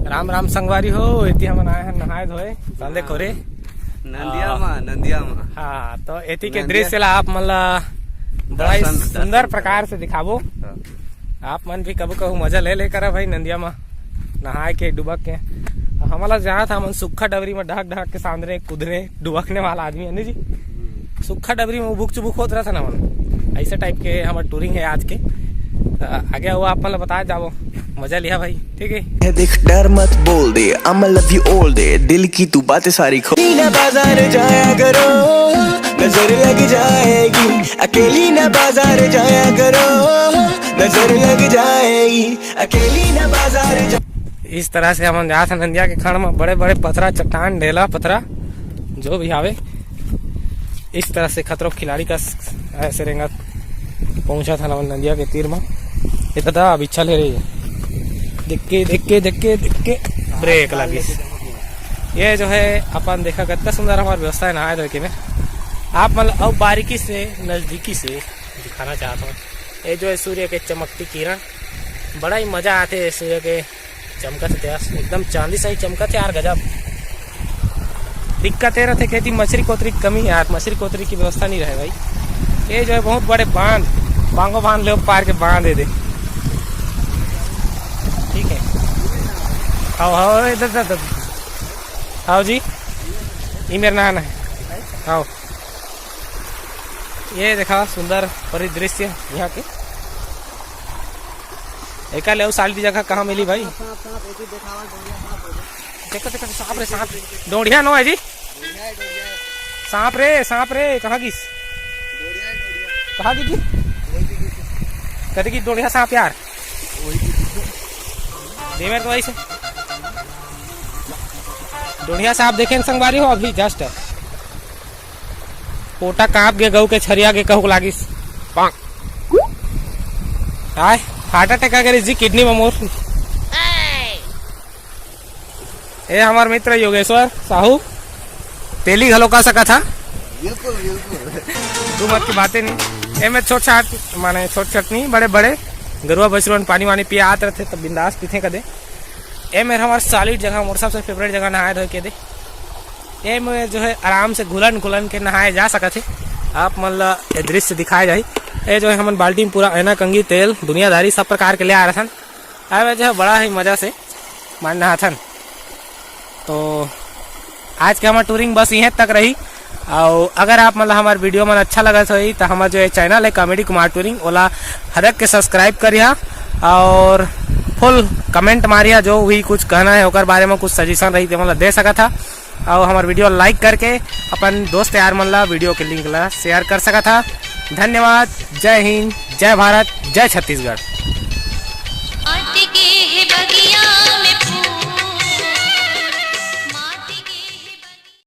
राम राम संगवारी हो। एती हमन आए हैं नहाए धोए कांदे कोरे नंदिया मा। हाँ, तो एती के दृश्य ला आप मन ला बड़ा ही सुंदर प्रकार से दिखाबो। आप मन भी कबू कबू मजा ले कर भाई नंदिया में नहाए के डुबक के। हमारा जहाँ था मन सुखा डबरी में ढक ढक के सामने कूदने डुबकने वाला आदमी है जी। सुखा डबरी में उबुक चुबुक होत रहा था ना मन, ऐसे टाइप के हमारा टूरिंग है आज के। आगे हुआ आप मन बताया जाओ, मजा लिया भाई। ठीक है, देख डर मत बोल दे, I'm love you all day, दिल की तू बातें सारी खो ना बाजार जाया करो, नजर लग जाएगी। अकेली ना बाजार जाया करो, नजर लग जाएगी। अकेली ना बाजार जा। इस तरह से हम जाते नंदिया के खंड में बड़े बड़े पथरा चट्टान ढेला पथरा जो भी आवे, इस तरह से खतरों खिलाड़ी का ऐसे रेंगा पहुंचा था ना नंदिया के तीर में। इतना अब इच्छा ले रही है, देख के ब्रेक लगी। ये जो है अपन देखा कितना सुंदर हमारी व्यवस्था है नहाए धोए के में। आप मतलब अब बारीकी से नजदीकी से दिखाना चाहता हूँ। ये जो है सूर्य के चमकती किरण, बड़ा ही मजा आते है सूर्य के चमकते थे, एकदम चांदी सा ही चमकते यार, गजब। दिक्कत ये रहते कहती मछली कोतरी की कमी है यार, मछली कोतरी की व्यवस्था नहीं रहे भाई। ये जो है बहुत बड़े बांगो बांध ले पार के बांध दे। ठीक है, आओ इधर आओ जी, ये मेरा नहाना है, आओ। ये देखा सुंदर परिदृश्य यहाँ के। एक ले साली जगह कहाँ मिली भाई? देखो सांप रे, सांप डोढ़िया नो है जी, सांप रे कहाँ की कभी की डोढ़िया सांप यार दे मेरे को ऐसे डोढ़िया सांप देखे संगवारी हो अभी जस्ट पोटा कांप गे गऊ के छरिया के कहू लागिस हाय हार्ट अटैक आ गई जी किडनी में मोर। ये हमारे मित्र योगेश्वर साहू तेली घलो का सका था, बिल्कुल तू मत की बातें नहीं। ये में छोट छोट नहीं, बड़े बड़े गरुआ बछरुआ पानी वानी पिया आते रहते तब बिंदास पीते कदे। ये मेरा हमारा सॉलिड जगह, मोर सबसे फेवरेट जगह नहाए धोए के दे। ये में जो है आराम से घुलन के नहाए जा सकते थे। आप मन ला दृश्य दिखाए जाए। ये जो है हमन बाल्टी में पूरा ऐना कंगी तेल दुनियादारी सब प्रकार के ले आ रहा था। जो है बड़ा ही मजा से मान नहा था। तो आज के हमारा टूरिंग बस यहीं तक रही। और अगर आप मतलब हमारे वीडियो में अच्छा लगा तो हमारा जो है चैनल है कॉमेडी कुमार टूरिंग, ओला हरक के सब्सक्राइब करिए और फुल कमेंट मारिया। जो भी कुछ कहना है ओकर बारे में कुछ सजेशन रही तो मतलब दे सका था। और हमारे वीडियो लाइक करके अपन दोस्त यार मन ला वीडियो के लिंक ला शेयर कर सका था। धन्यवाद। जय हिंद, जय भारत, जय छत्तीसगढ़।